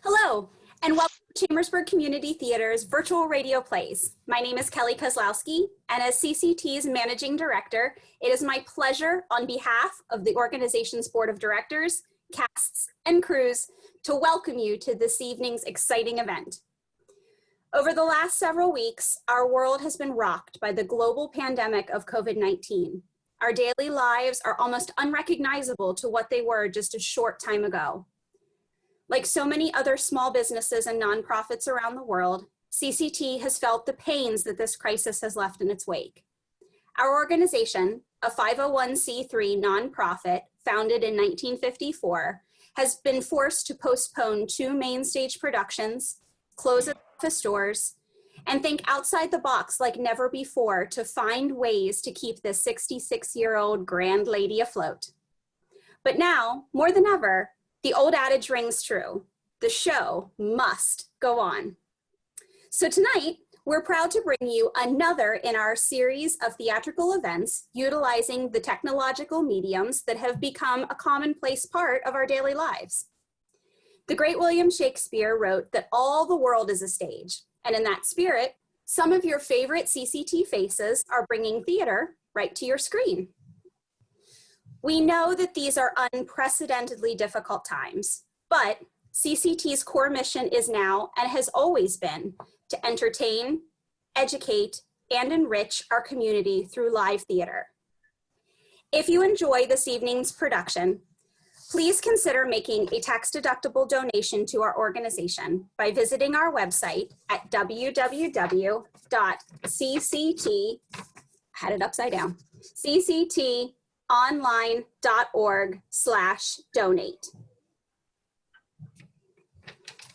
Hello, and welcome to Chambersburg Community Theater's virtual radio plays. My name is Kelly Kozlowski, and as CCT's Managing Director, it is my pleasure on behalf of the organization's Board of Directors, casts, and crews to welcome you to this evening's exciting event. Over the last several weeks, our world has been rocked by the global pandemic of COVID-19. Our daily lives are almost unrecognizable to what they were just a short time ago. Like so many other small businesses and nonprofits around the world, CCT has felt the pains that this crisis has left in its wake. Our organization, a 501c3 nonprofit founded in 1954, has been forced to postpone 2 main stage productions, close its office doors, and think outside the box like never before to find ways to keep this 66-year-old grand lady afloat. But now, more than ever, the old adage rings true. The show must go on. So tonight, we're proud to bring you another in our series of theatrical events utilizing the technological mediums that have become a commonplace part of our daily lives. The great William Shakespeare wrote that all the world is a stage, and in that spirit, some of your favorite CCT faces are bringing theater right to your screen. We know that these are unprecedentedly difficult times, but CCT's core mission is now, and has always been, to entertain, educate, and enrich our community through live theater. If you enjoy this evening's production, please consider making a tax-deductible donation to our organization by visiting our website at www.cct, had it upside down, cctonline.org/donate.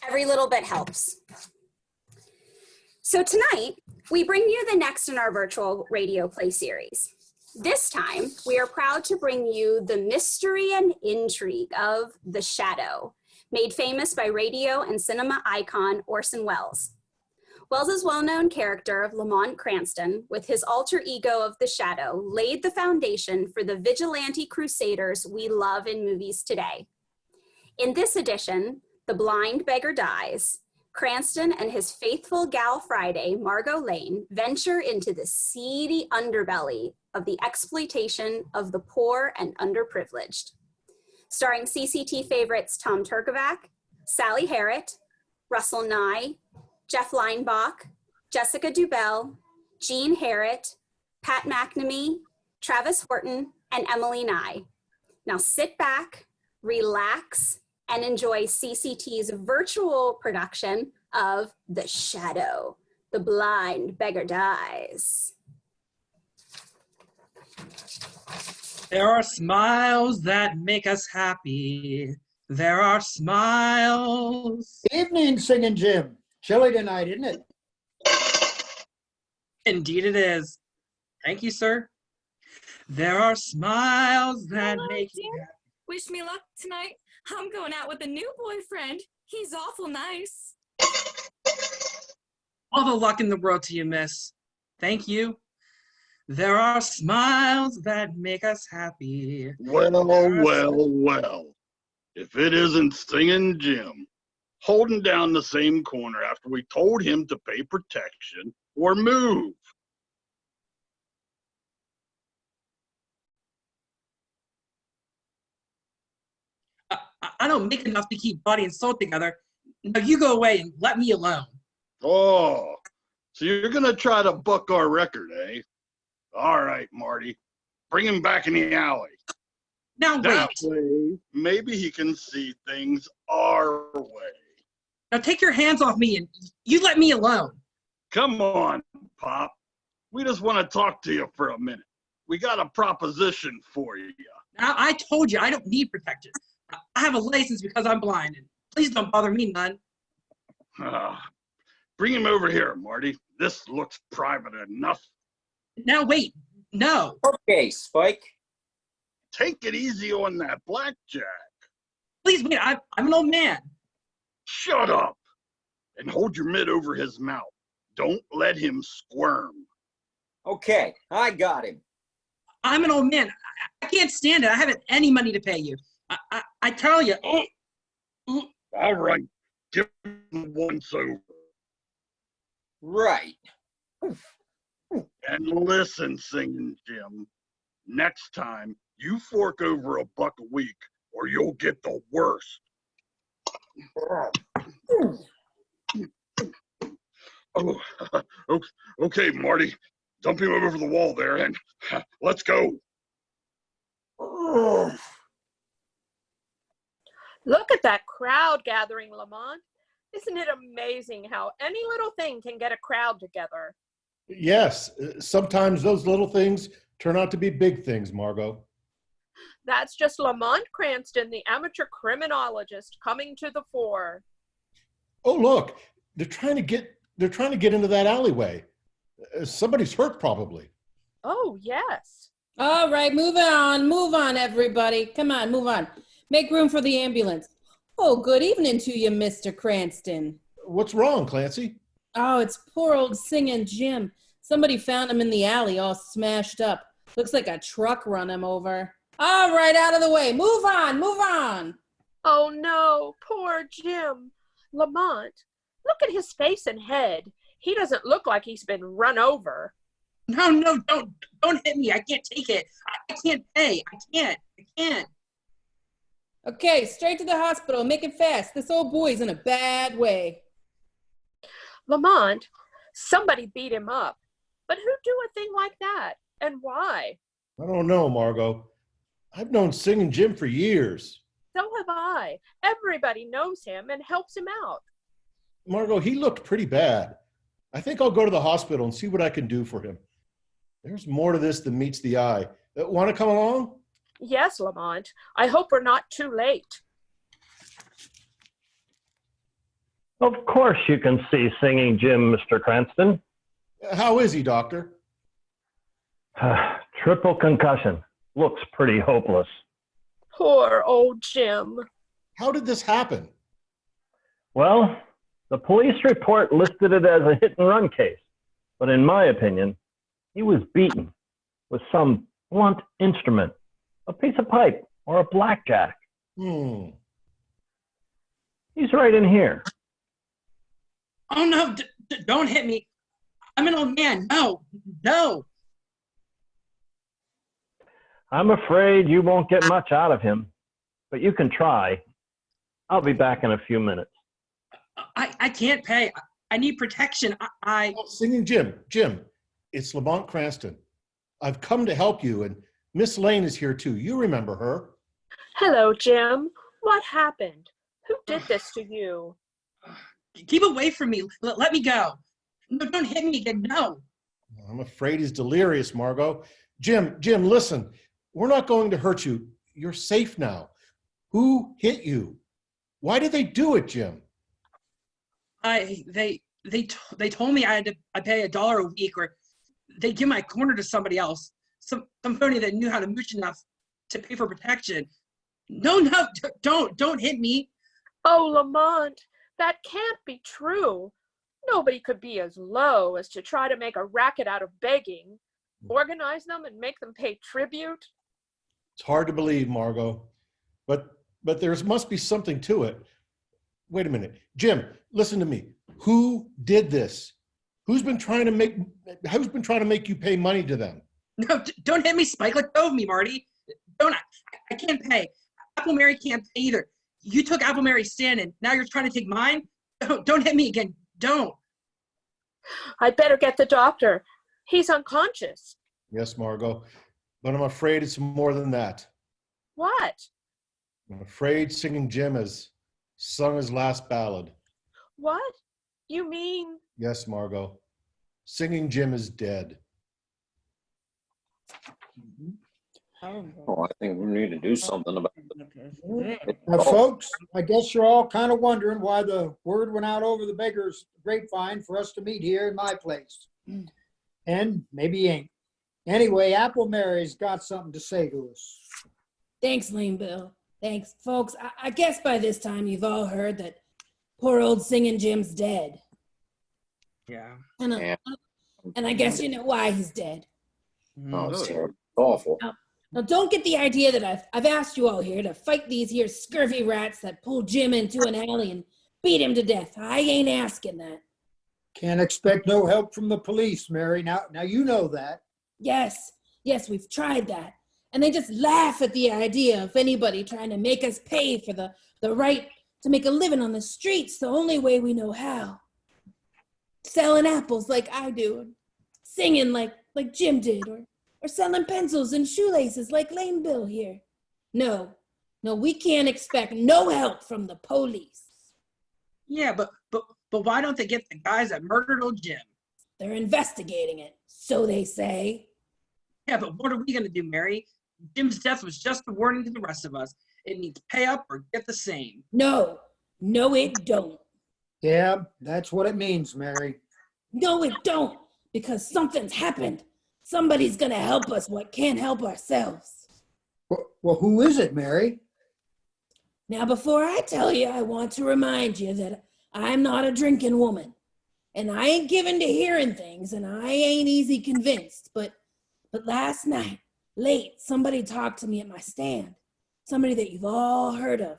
Every little bit helps. So tonight, we bring you the next in our virtual radio play series. This time, we are proud to bring you the mystery and intrigue of The Shadow, made famous by radio and cinema icon Orson Welles. Welles' well-known character of Lamont Cranston, with his alter ego of the Shadow, laid the foundation for the vigilante crusaders we love in movies today. In this edition, The Blind Beggar Dies, Cranston and his faithful gal Friday, Margot Lane, venture into the seedy underbelly of the exploitation of the poor and underprivileged. Starring CCT favorites Tom Turkovac, Sally Harrett, Russell Nye, Jeff Leinbach, Jessica Dubell, Jean Harrett, Pat McNamee, Travis Horton, and Emily Nye. Now sit back, relax, and enjoy CCT's virtual production of The Shadow, The Blind Beggar Dies. There are smiles that make us happy. There are smiles. Evening, Singing Jim. Chilly tonight, isn't it? Indeed it is. Thank you, sir. There are smiles that make you happy. Wish me luck tonight. I'm going out with a new boyfriend. He's awful nice. All the luck in the world to you, miss. Thank you. There are smiles that make us happy. Well. If it isn't Singing Jim, holding down the same corner after we told him to pay protection or move. I don't make enough to keep body and soul together. Now you go away and let me alone. Oh, so you're gonna try to buck our record, eh? All right, Marty, bring him back in the alley. Now That wait. way, maybe he can see things our way. Now take your hands off me and you let me alone. Come on, Pop. We just want to talk to you for a minute. We got a proposition for you. Now I told you I don't need protection. I have a license because I'm blind. And please don't bother me none. Bring him over here, Marty. This looks private enough. Now wait. No. Okay, Spike. Take it easy on that blackjack. Please wait. I'm an old man. Shut up and hold your mitt over his mouth. Don't let him squirm. Okay, I got him. I'm an old man. I can't stand it. I haven't any money to pay you. I tell you. All right, give him once over. Right. And listen, Singing Jim, next time you fork over $1 a week or you'll get the worst. Oh, okay, Marty, dump him over the wall there and let's go. Look at that crowd gathering, Lamont. Isn't it amazing how any little thing can get a crowd together? Yes, sometimes those little things turn out to be big things, Margot. That's just Lamont Cranston, the amateur criminologist, coming to the fore. Oh, look, they're trying to get into that alleyway. Somebody's hurt, probably. Oh, yes. All right, move on, everybody. Come on, move on. Make room for the ambulance. Oh, good evening to you, Mr. Cranston. What's wrong, Clancy? Oh, it's poor old Singing Jim. Somebody found him in the alley all smashed up. Looks like a truck run him over. All right, out of the way. Move on, move on. Oh, no, poor Jim. Lamont, look at his face and head. He doesn't look like he's been run over. No, don't hit me. I can't take it. I can't pay. I can't. Okay, straight to the hospital. Make it fast. This old boy's in a bad way. Lamont, somebody beat him up. But who'd do a thing like that? And why? I don't know, Margot. I've known Singing Jim for years. So have I. Everybody knows him and helps him out. Margot, he looked pretty bad. I think I'll go to the hospital and see what I can do for him. There's more to this than meets the eye. Want to come along? Yes, Lamont. I hope we're not too late. Of course you can see Singing Jim, Mr. Cranston. How is he, Doctor? Triple concussion. Looks pretty hopeless. Poor old Jim. How did this happen? Well, the police report listed it as a hit-and-run case, but in my opinion, he was beaten with some blunt instrument, a piece of pipe or a blackjack. He's right in here. Oh, no, don't hit me. I'm an old man. No. I'm afraid you won't get much out of him, but you can try. I'll be back in a few minutes. I can't pay. I need protection. Oh, Singing Jim, it's Lamont Cranston. I've come to help you, and Miss Lane is here too. You remember her. Hello, Jim. What happened? Who did this to you? Keep away from me. Let me go. No, don't hit me again. No. I'm afraid he's delirious, Margot. Jim, listen. We're not going to hurt you. You're safe now. Who hit you? Why did they do it, Jim? They told me I pay $1 a week, or they give my corner to somebody else. Some phony that knew how to mooch enough to pay for protection. No, don't hit me. Oh, Lamont, that can't be true. Nobody could be as low as to try to make a racket out of begging, organize them and make them pay tribute. It's hard to believe, Margot, but there must be something to it. Wait a minute. Jim, listen to me. Who did this? Who's been trying to make you pay money to them? No, don't hit me, Spike. Let go of me, Marty. I can't pay. Apple Mary can't pay either. You took Apple Mary's stand and now you're trying to take mine? Don't hit me again. Don't. I'd better get the doctor. He's unconscious. Yes, Margot, but I'm afraid it's more than that. What? I'm afraid Singing Jim has sung his last ballad. What? You mean? Yes, Margot. Singing Jim is dead. Oh, I think we need to do something about it. Now, folks, I guess you're all kind of wondering why the word went out over the beggar's grapevine for us to meet here in my place. And maybe you ain't. Anyway, Apple Mary's got something to say to us. Thanks, Lame Bill. Thanks, folks. I guess by this time you've all heard that poor old Singing Jim's dead. Yeah. And I guess you know why he's dead. Oh, it's terrible. Awful. Now, don't get the idea that I've asked you all here to fight these here scurvy rats that pull Jim into an alley and Beat him to death. I ain't asking that. Can't expect no help from the police, Mary. Now you know that. Yes, we've tried that. And they just laugh at the idea of anybody trying to make us pay for the right to make a living on the streets the only way we know how. Selling apples like I do, singing like Jim did, or selling pencils and shoelaces like Lame Bill here. No, we can't expect no help from the police. Yeah, but why don't they get the guys that murdered old Jim? They're investigating it, so they say. Yeah, but what are we gonna do, Mary? Jim's death was just a warning to the rest of us. It needs pay up or get the same. No, it don't. Yeah, that's what it means, Mary. No, it don't, because something's happened. Somebody's gonna help us what can't help ourselves. Well, who is it, Mary? Now, before I tell you, I want to remind you that I'm not a drinking woman, and I ain't given to hearing things, and I ain't easy convinced, but last night, late, somebody talked to me at my stand. Somebody that you've all heard of.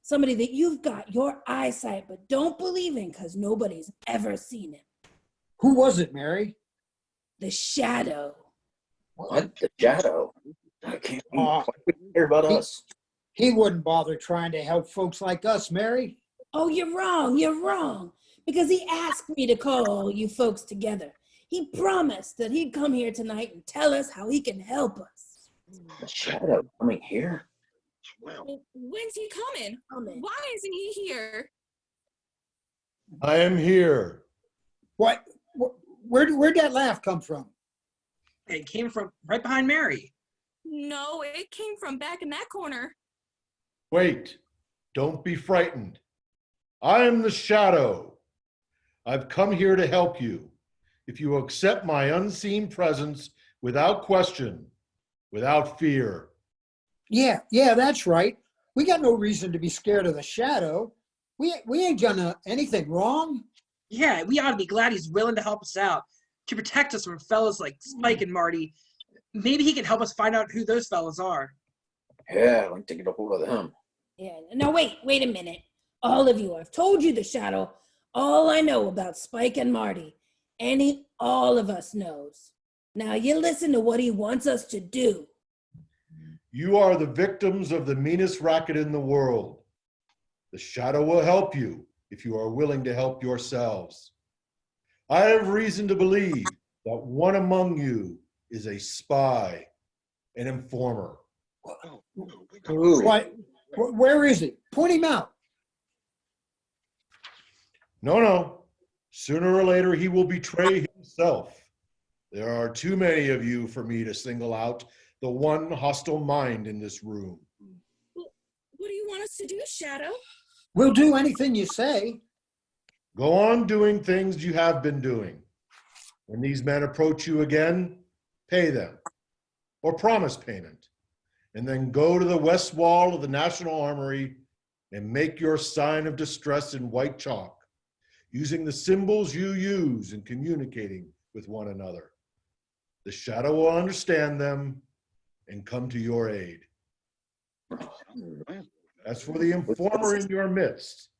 Somebody that you've got your eyesight but don't believe in because nobody's ever seen him. Who was it, Mary? The Shadow. What? The Shadow? I can't hear about us. He wouldn't bother trying to help folks like us, Mary. Oh, you're wrong. Because he asked me to call you folks together. He promised that he'd come here tonight and tell us how he can help us. The Shadow coming here? Well, When's he coming? Why isn't he here? I am here. What? Where'd that laugh come from? It came from right behind Mary. No, it came from back in that corner. Wait, don't be frightened. I am the Shadow. I've come here to help you. If you accept my unseen presence without question, without fear. Yeah, that's right. We got no reason to be scared of the Shadow. We ain't done anything wrong. Yeah, we ought to be glad he's willing to help us out, to protect us from fellas like Spike and Marty. Maybe he can help us find out who those fellas are. Yeah, I'd like to get a hold of them. Yeah, no, wait a minute. All of you, I've told you the Shadow, all I know about Spike and Marty. All of us knows. Now you listen to what he wants us to do. You are the victims of the meanest racket in the world. The Shadow will help you if you are willing to help yourselves. I have reason to believe that one among you is a spy, an informer. What? Where is he? Point him out. No. Sooner or later, he will betray himself. There are too many of you for me to single out the one hostile mind in this room. What do you want us to do, Shadow? We'll do anything you say. Go on doing things you have been doing. When these men approach you again, pay them or promise payment, and then go to the west wall of the National Armory and make your sign of distress in white chalk, using the symbols you use in communicating with one another. The Shadow will understand them and come to your aid. As for the informer in your midst,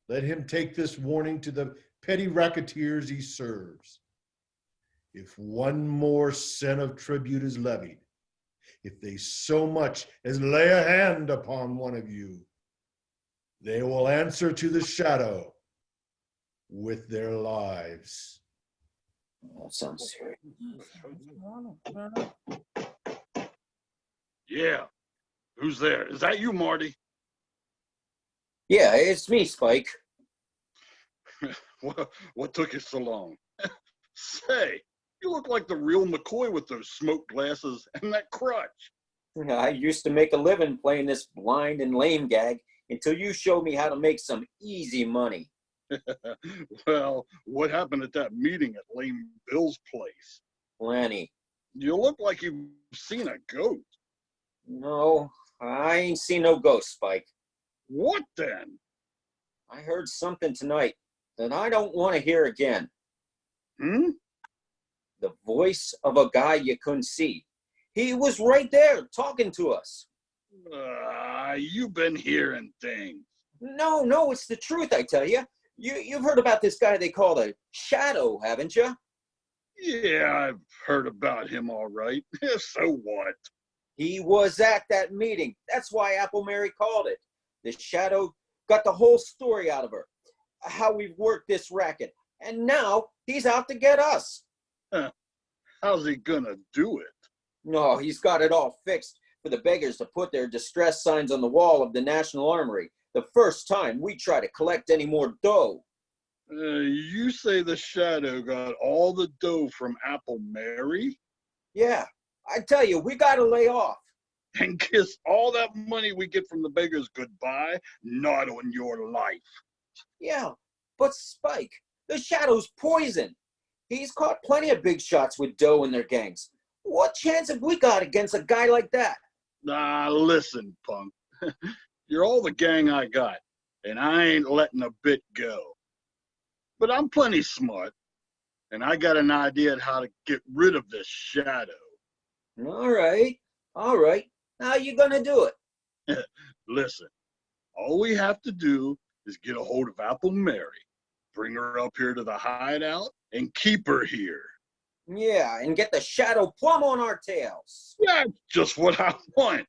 let him take this warning to the petty racketeers he serves. If one more cent of tribute is levied, if they so much as lay a hand upon one of you, they will answer to the Shadow with their lives. That sounds serious. yeah. Who's there? Is that you, Marty? Yeah, it's me, Spike. What took you so long? Say, you look like the real McCoy with those smoke glasses and that crutch. I used to make a living playing this blind and lame gag until you showed me how to make some easy money. Well, what happened at that meeting at Lame Bill's place? Plenty. You look like you've seen a ghost. No, I ain't seen no ghost, Spike. What then? I heard something tonight that I don't want to hear again. The voice of a guy you couldn't see. He was right there talking to us. You've been hearing things. No, it's the truth, I tell you. You've heard about this guy they call the Shadow, haven't you? Yeah, I've heard about him all right. So what? He was at that meeting. That's why Apple Mary called it. The Shadow got the whole story out of her, how we've worked this racket. And now he's out to get us. Huh. How's he gonna do it? No, he's got it all fixed for the beggars to put their distress signs on the wall of the National Armory the first time we try to collect any more dough. You say the Shadow got all the dough from Apple Mary? Yeah, I tell you, we gotta lay off. And kiss all that money we get from the beggars goodbye? Not on your life. Yeah, but Spike, the Shadow's poison. He's caught plenty of big shots with dough in their gangs. What chance have we got against a guy like that? Listen, punk. You're all the gang I got, and I ain't letting a bit go. But I'm plenty smart, and I got an idea on how to get rid of this Shadow. All right. How you gonna do it? Listen, all we have to do is get a hold of Apple Mary, bring her up here to the hideout, and keep her here. Yeah, and get the Shadow plumb on our tails. That's just what I want.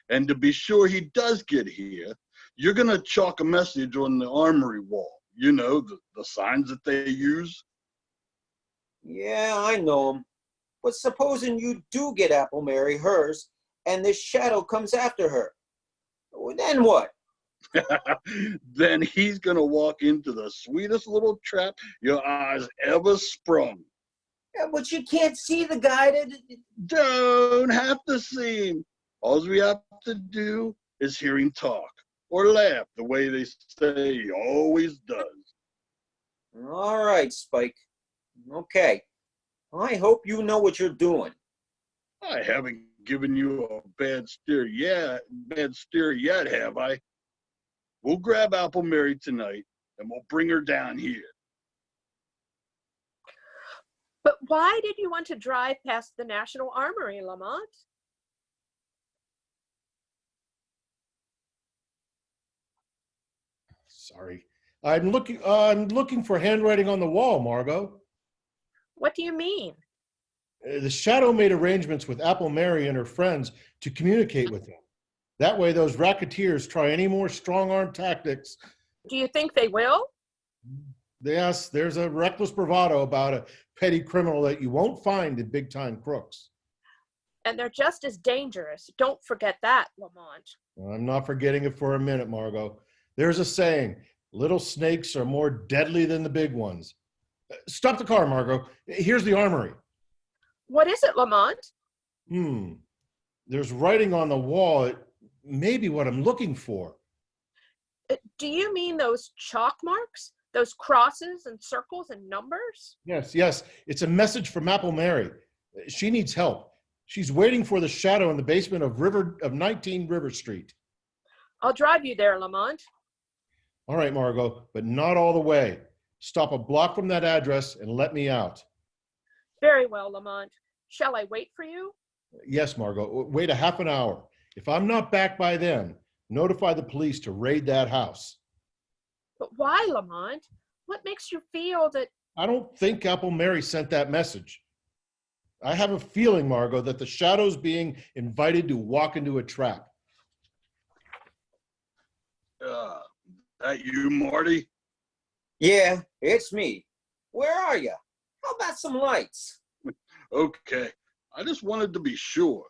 And to be sure he does get here, you're going to chalk a message on the armory wall. You know, the signs that they use. Yeah, I know him. But supposing you do get Apple Mary hers, and this Shadow comes after her, then what? Then he's going to walk into the sweetest little trap your eyes ever sprung. Yeah, but you can't see the guy that... Don't have to see him. All we have to do is hear him talk or laugh the way they say he always does. All right, Spike. Okay. I hope you know what you're doing. I haven't given you a bad steer yet, have I? We'll grab Apple Mary tonight and we'll bring her down here. But why did you want to drive past the National Armory, Lamont? Sorry. I'm looking for handwriting on the wall, Margot. What do you mean? The Shadow made arrangements with Apple Mary and her friends to communicate with him. That way those racketeers try any more strong-arm tactics. Do you think they will? Yes, there's a reckless bravado about a petty criminal that you won't find in big-time crooks. And they're just as dangerous. Don't forget that, Lamont. I'm not forgetting it for a minute, Margot. There's a saying, little snakes are more deadly than the big ones. Stop the car, Margot. Here's the armory. What is it, Lamont? There's writing on the wall. It may be what I'm looking for. Do you mean those chalk marks? Those crosses and circles and numbers? Yes. It's a message from Apple Mary. She needs help. She's waiting for the Shadow in the basement of 19 River Street. I'll drive you there, Lamont. All right, Margot, but not all the way. Stop a block from that address and let me out. Very well, Lamont. Shall I wait for you? Yes, Margot. Wait a half an hour. If I'm not back by then, notify the police to raid that house. But why, Lamont? What makes you feel that... I don't think Apple Mary sent that message. I have a feeling, Margot, that the Shadow's being invited to walk into a trap. That you, Marty? Yeah, it's me. Where are you? How about some lights? Okay, I just wanted to be sure.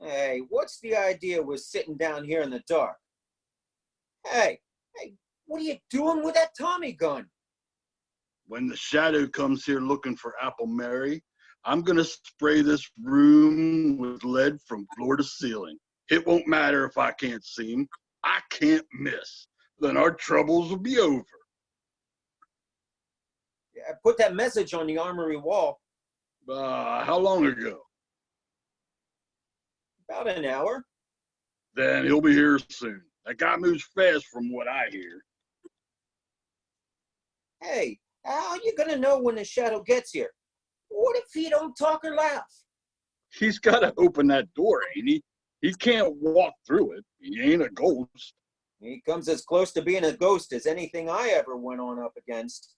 Hey, what's the idea with sitting down here in the dark? Hey, what are you doing with that Tommy gun? When the Shadow comes here looking for Apple Mary, I'm gonna spray this room with lead from floor to ceiling. It won't matter if I can't see him. I can't miss. Then our troubles will be over. Yeah, I put that message on the armory wall. How long ago? About an hour. Then he'll be here soon. That guy moves fast from what I hear. Hey, how are you gonna know when the Shadow gets here? What if he don't talk or laugh? He's gotta open that door, ain't he? He can't walk through it. He ain't a ghost. He comes as close to being a ghost as anything I ever went on up against.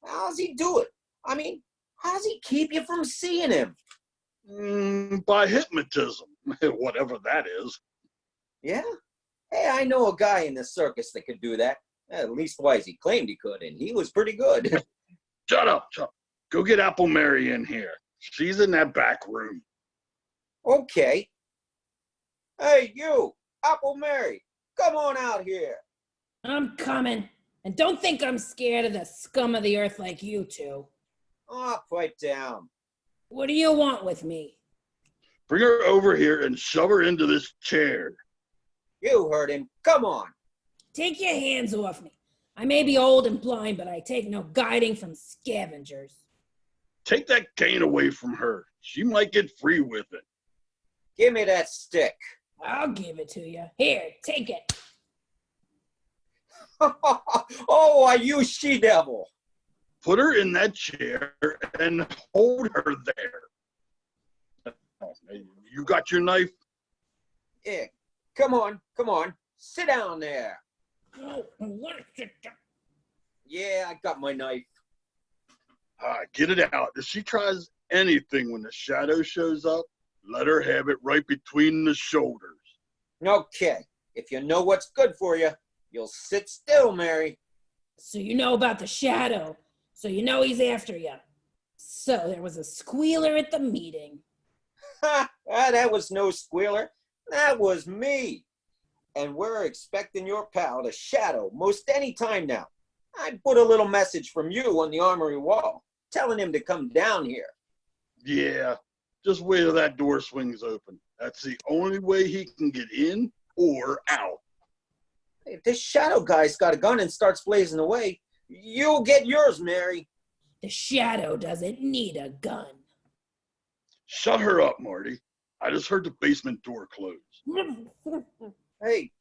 How does he do it? I mean, how does he keep you from seeing him? By hypnotism, whatever that is. Yeah? Hey, I know a guy in the circus that could do that. At least wise he claimed he could, and he was pretty good. Shut up. Go get Apple Mary in here. She's in that back room. Okay. Hey, you, Apple Mary, come on out here. I'm coming. And don't think I'm scared of the scum of the earth like you two. Oh, pipe down. What do you want with me? Bring her over here and shove her into this chair. You heard him. Come on. Take your hands off me. I may be old and blind, but I take no guiding from scavengers. Take that cane away from her. She might get free with it. Give me that stick. I'll give it to you. Here, take it. Oh, are you she-devil? Put her in that chair and hold her there. You got your knife? Yeah, come on. Sit down there. Oh, I want to sit down. Yeah, I got my knife. Get it out. If she tries anything when the shadow shows up, let her have it right between the shoulders. Okay, if you know what's good for you, you'll sit still, Mary. So you know about the shadow. So you know he's after you. So there was a squealer at the meeting. Ha! That was no squealer. That was me. And we're expecting your pal, the Shadow, most any time now. I put a little message from you on the armory wall, telling him to come down here. Yeah, just wait till that door swings open. That's the only way he can get in or out. If this Shadow guy's got a gun and starts blazing away, you'll get yours, Mary. The shadow doesn't need a gun. Shut her up, Marty. I just heard the basement door close. Hey,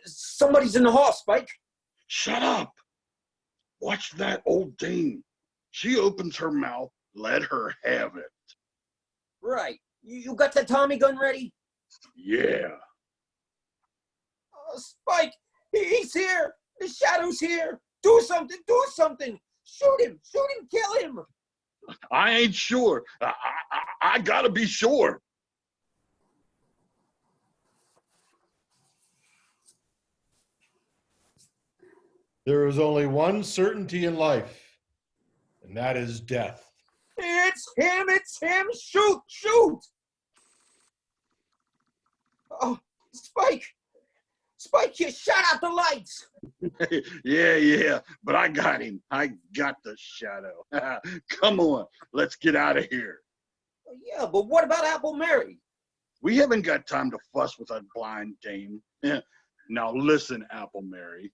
somebody's in the hall, Spike. Shut up. Watch that old dame. She opens her mouth. Let her have it. Right. You got the Tommy gun ready? Yeah. Spike, he's here. The Shadow's here. Do something. Shoot him, kill him. I ain't sure. I gotta be sure. There is only one certainty in life, and that is death. It's him. Shoot. Oh, Spike, you shut out the lights. Yeah, but I got him. I got the shadow. Come on, let's get out of here. Yeah, but what about Apple Mary? We haven't got time to fuss with that blind dame. Now listen, Apple Mary.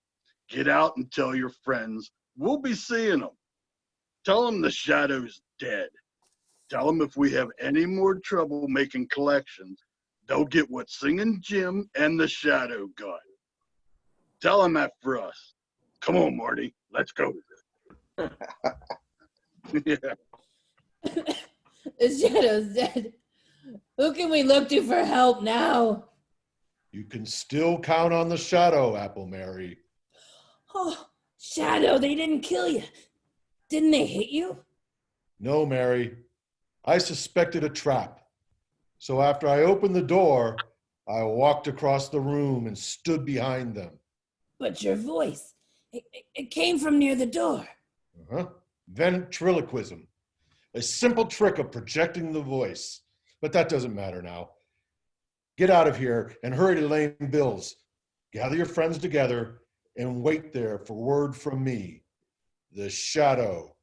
Get out and tell your friends we'll be seeing them. Tell them the shadow's dead. Tell them if we have any more trouble making collections, they'll get what Singing Jim and the shadow got. Tell them that for us. Come on, Marty. Let's go. Yeah. The shadow's dead. Who can we look to for help now? You can still count on the shadow, Apple Mary. Oh, Shadow, they didn't kill you. Didn't they hit you? No, Mary. I suspected a trap. So after I opened the door, I walked across the room and stood behind them. But your voice, it came from near the door. Ventriloquism. A simple trick of projecting the voice. But that doesn't matter now. Get out of here and hurry to Lane Bill's. Gather your friends together and wait there for word from me, the Shadow.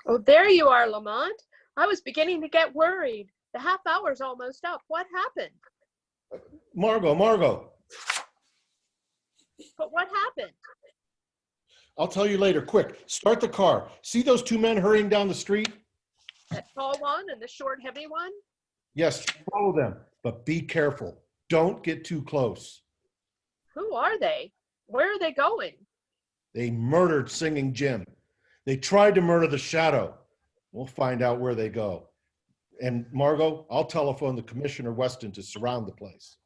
Oh, there you are, Lamont. I was beginning to get worried. The half hour's almost up. What happened? Margot. But what happened? I'll tell you later. Quick, start the car. See those two men hurrying down the street? That tall one and the short, heavy one? Yes, follow them, but be careful. Don't get too close. Who are they? Where are they going? They murdered Singing Jim. They tried to murder the Shadow. We'll find out where they go. And Margot, I'll telephone the Commissioner Weston to surround the place.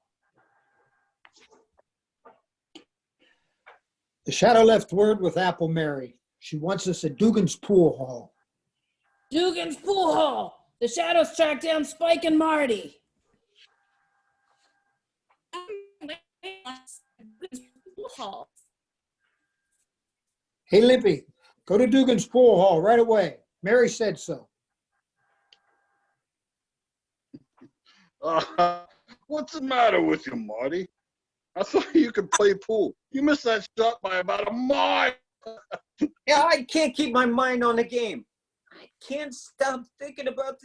The Shadow left word with Apple Mary. She wants us at Dugan's Pool Hall. Dugan's Pool Hall. The Shadows tracked down Spike and Marty. Hey, Lippy, go to Dugan's Pool Hall right away. Mary said so. What's the matter with you, Marty? I thought you could play pool. You missed that shot by about a mile. Yeah, I can't keep my mind on the game. I can't stop thinking about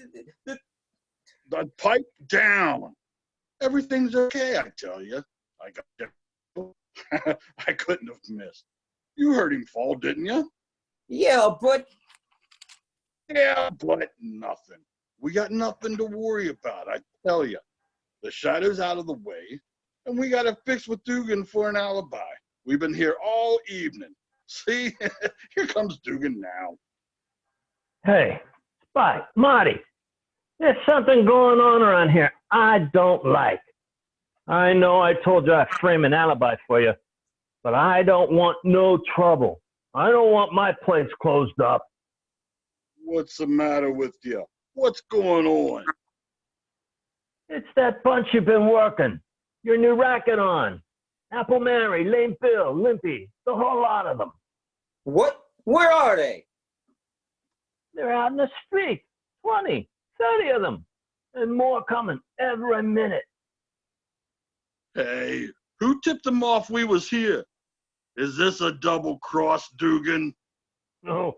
The pipe down. Everything's okay, I tell you. I got you. I couldn't have missed. You heard him fall, didn't you? Yeah, but nothing. We got nothing to worry about, I tell you. The Shadow's out of the way, and we got to fix with Dugan for an alibi. We've been here all evening. See, here comes Dugan now. Hey, Spike, Marty, there's something going on around here I don't like. I know I told you I'd frame an alibi for you, but I don't want no trouble. I don't want my place closed up. What's the matter with you? What's going on? It's that bunch you've been working. Your new racket on. Apple Mary, Lame Bill, Limpy, the whole lot of them. what? Where are they? They're out in the street. 20, 30 of them. And more coming every minute. Hey, who tipped them off we was here? Is this a double cross, Dugan? No.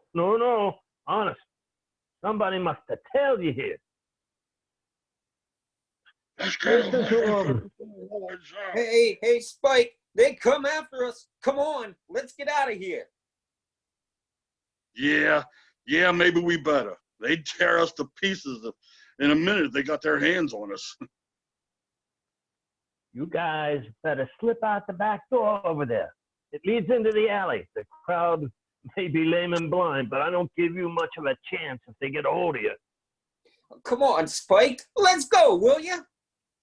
Honest. Somebody must have tailed you here. Hey, Spike, they come after us. Come on, let's get out of here. Yeah, maybe we better. They'd tear us to pieces in a minute if they got their hands on us. You guys better slip out the back door over there. It leads into the alley. The crowd may be lame and blind, but I don't give you much of a chance if they get a hold of you. Come on, Spike, let's go, will you?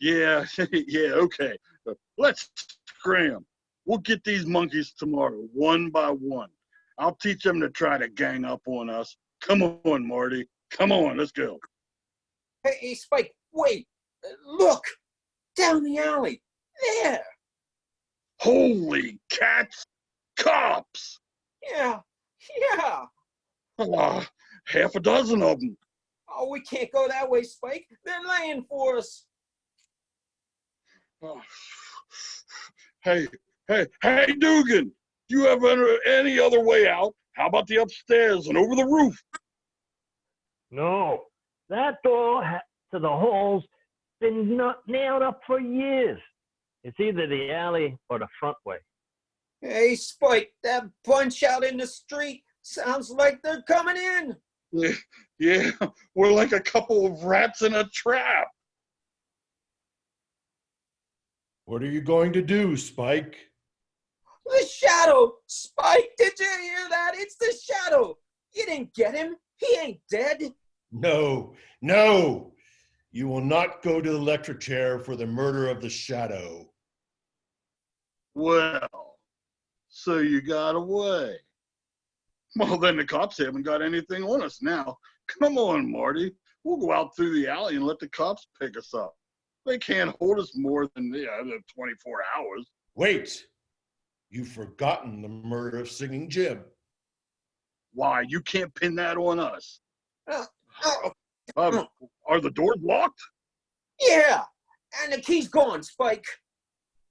Yeah, okay. Let's scram. We'll get these monkeys tomorrow, one by one. I'll teach them to try to gang up on us. Come on, Marty. Come on, let's go. Hey, Spike, wait. Look, down the alley. There. Holy cats! Cops! Yeah. Half a dozen of them. Oh, we can't go that way, Spike. They're laying for us. Oh. Hey, Dugan, do you have any other way out? How about the upstairs and over the roof? No, that door to the hole's been nailed up for years. It's either the alley or the front way. Hey, Spike, that bunch out in the street sounds like they're coming in. Yeah, we're like a couple of rats in a trap. What are you going to do, Spike? The Shadow! Spike, did you hear that? It's the Shadow! You didn't get him. He ain't dead. No. You will not go to the electric chair for the murder of the Shadow. Well, so you got away. Well, then the cops haven't got anything on us now. Come on, Marty. We'll go out through the alley and let the cops pick us up. They can't hold us more than 24 hours. Wait. You've forgotten the murder of Singing Jim. Why, you can't pin that on us. Are the doors locked? Yeah, and the key's gone, Spike.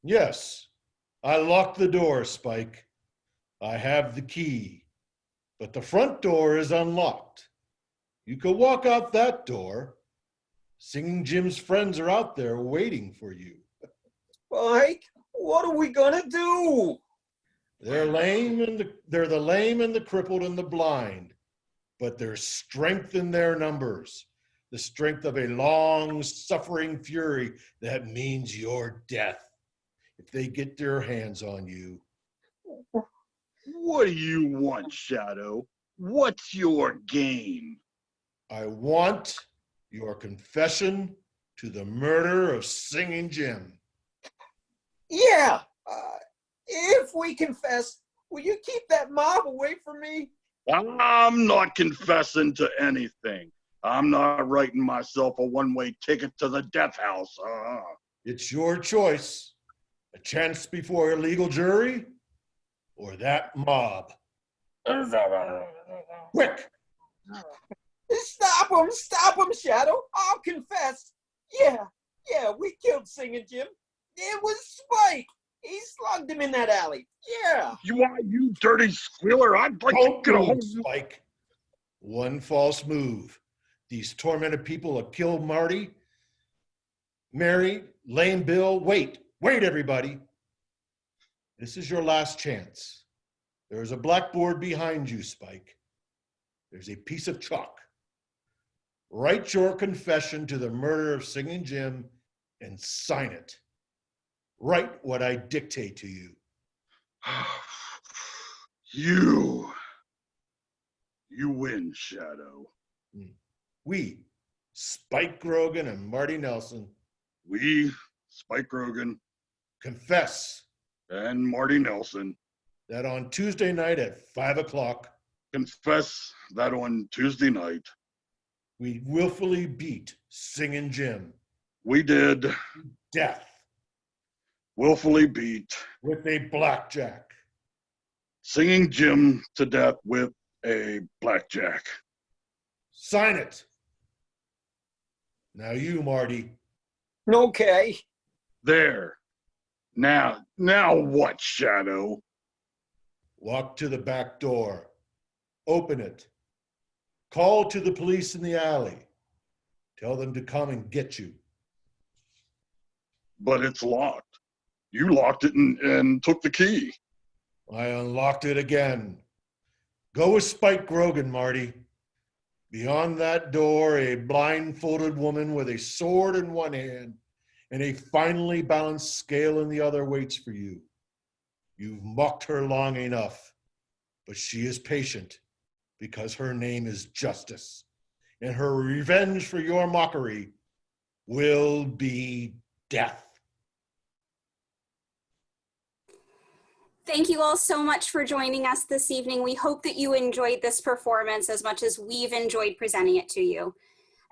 Yes, I locked the door, Spike. I have the key, but the front door is unlocked. You can walk out that door. Singing Jim's friends are out there waiting for you. Spike, what are we gonna do? They're the lame and the crippled and the blind, but there's strength in their numbers, the strength of a long-suffering fury that means your death if they get their hands on you. What do you want, Shadow? What's your game? I want your confession to the murder of Singing Jim. Yeah, if we confess, will you keep that mob away from me? I'm not confessing to anything. I'm not writing myself a one-way ticket to the death house. It's your choice. A chance before a legal jury or that mob. Quick! Stop him, Shadow. I'll confess. Yeah, we killed Singing Jim. It was Spike. He slugged him in that alley. Yeah. You dirty squealer. I'd like Don't to get a move, hold of you. Spike. One false move. These tormented people will kill Marty, Mary, Lame Bill. Wait, everybody. This is your last chance. There is a blackboard behind you, Spike. There's a piece of chalk. Write your confession to the murder of Singing Jim and sign it. Write what I dictate to you. You win, Shadow. We, Spike Grogan and Marty Nelson, We, Spike Rogan confess and Marty Nelson, that on Tuesday night at 5 o'clock, confess that on Tuesday night, we willfully beat Singing Jim we did death willfully beat with a blackjack. Singing Jim to death with a blackjack. Sign it. Now you, Marty. Okay. There. Now what, Shadow? Walk to the back door. Open it. Call to the police in the alley. Tell them to come and get you. But it's locked. You locked it and took the key. I unlocked it again. Go with Spike Grogan, Marty. Beyond that door, a blindfolded woman with a sword in one hand and a finely balanced scale in the other waits for you. You've mocked her long enough, but she is patient because her name is Justice, and her revenge for your mockery will be death. Thank you all so much for joining us this evening. We hope that you enjoyed this performance as much as we've enjoyed presenting it to you.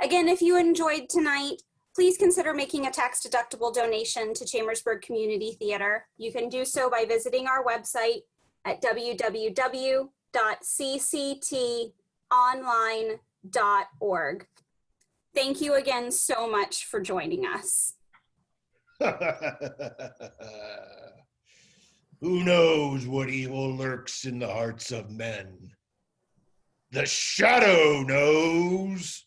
Again, if you enjoyed tonight, please consider making a tax-deductible donation to Chambersburg Community Theater. You can do so by visiting our website at www.cctonline.org. Thank you again so much for joining us. Who knows what evil lurks in the hearts of men? The Shadow knows.